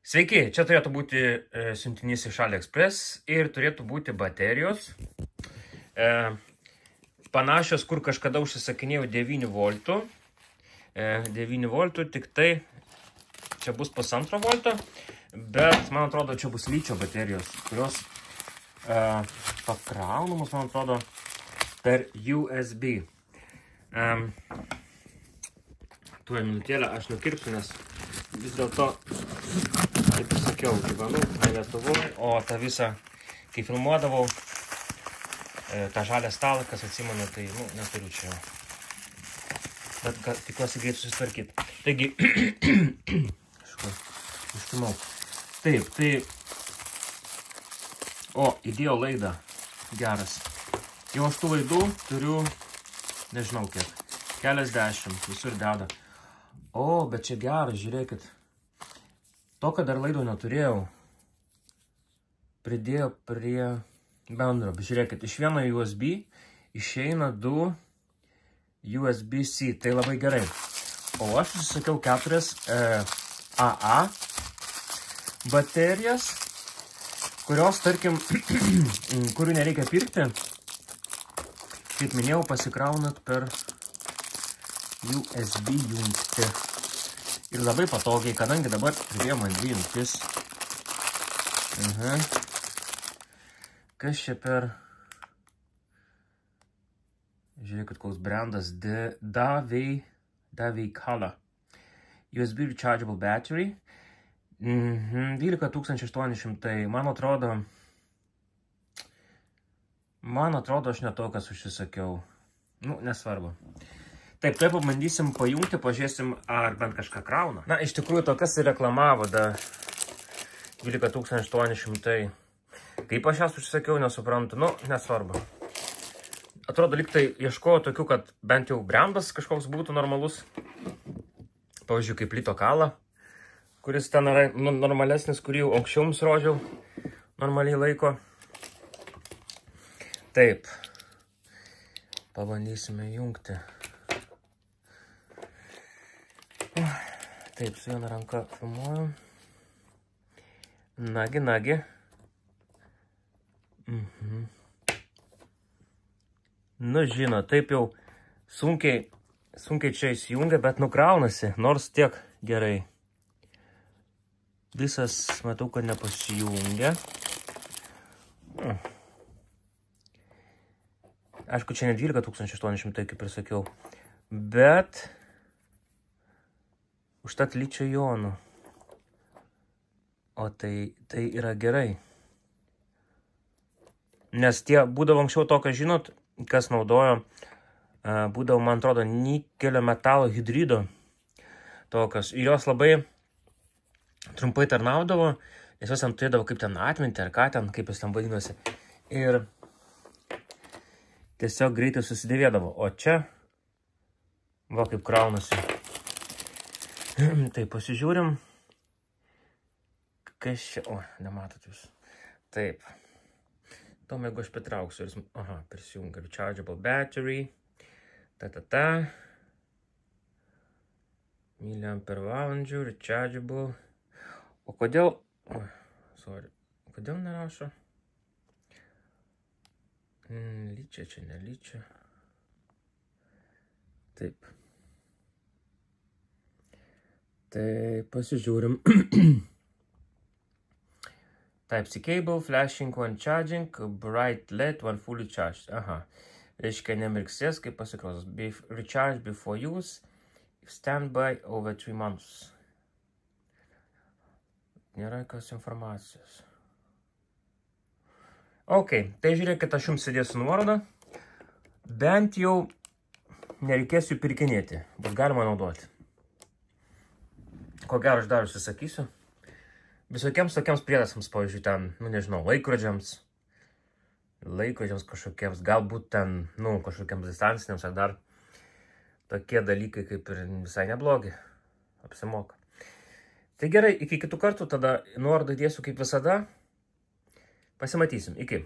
Sveiki, čia turėtų būti siuntinys iš AliExpress ir turėtų būti baterijos. Panašios, kur kažkada užsisakinėjau 9 voltų. 9 voltų, tik tai čia bus 1,5 volto, bet man atrodo, čia bus ličio baterijos, kurios pakraunamos, man atrodo, per USB. Tuo minutėlę aš nukirpsiu, nes vis dėlto, kaip ir sakiau, gyvenu ne Lietuvoje, o tą visą, kai filmuodavau, tą žalę stalą, kas atsimena, tai, neturiu čia jau. Bet tikiuosi greit susitvarkyti. Taigi, iškimau. Taip, tai, įdėjau laidą, geras. Jau aš tų laidų turiu, nežinau kiek, keliasdešimt, visur deda. Bet čia geras, žiūrėkit. To, kad dar laidų neturėjau, pridėjo prie bendro. Žiūrėkit, iš vieno USB išeina 2 USB-C. Tai labai gerai. O aš užsisakiau 4 AA baterijas, kurios, tarkim, kurių nereikia pirkti. Kaip minėjau, pasikraunat per USB jungtį. Ir labai patogiai, kadangi dabar pridėjom ant 2 jungtis. Kas čia per... Žiūrėkit, koks brandas. Davey-Color. USB Rechargeable Battery. 12800. Man atrodo, aš ne tokias užsisakiau. Nesvarbu. Taip, tai pabandysim pajungti, pažiūrėsim, ar bent kažką krauna. Iš tikrųjų, tokias ir reklamavo, 12800. Kaip aš jas užsisakiau, nesuprantu. Nesvarbu. Atrodo, lyg tai ieškojo tokių, kad bent jau brandas kažkoks būtų normalus. Pavyzdžiui, kaip Lito Kala, kuris ten yra normalesnis, kurį jau anksčiau jums rodžiau normaliai laiko. Taip. Pabandysime jungti. Taip, su viena ranka filmuoju. Nagi. Žino, taip jau sunkiai čia įsijungia, bet nukraunasi, nors tiek gerai. Visas, matau, kad nepasijungia. Aišku, čia ne 12800, kaip ir sakiau, bet užtat ličio jonų. O tai yra gerai. Nes tie būdavo anksčiau to, žinot, kas naudojo, būdavo, man atrodo, nikelio metalo hidrido tokios. Ir jos labai trumpai tarnaudavo, nes jos ten turėdavo kaip ten atminti, ar ką ten, kaip jis ten vadinosi. Ir tiesiog greitai susidėvėdavo. O čia, va kaip kraunasi. Tai pasižiūrim. Kas čia? Nematot jūs. Taip. Tom, jeigu aš pritrauksiu. Prisijungia. Rechargeable battery. Miliampere valandžių. Rechargeable. O kodėl... Kodėl nerašo? Lyčia, čia nelyčia. Taip. Tai pasižiūrim. Type-C cable, flashing when charging, bright LED when fully charged. Reiškia nemirksės, kaip pasikrosas. Recharge before use, standby over 3 months. Nėra jokios informacijos. Tai žiūrėkit, aš jums įdėsiu nuorodą. Bent jau nereikės jų pirkinėti, bus galima naudoti. Ko gero aš dar užsisakysiu. Visokiems tokiems priedasams, pavyzdžiui, ten, nežinau, laikrodžiams kažkokiems, galbūt ten, kažkokiems distanciniams, ar dar tokie dalykai kaip ir visai neblogi, apsimoka. Tai gerai, iki kitų kartų, tada nuorodą įdėsiu kaip visada. Pasimatysim, iki.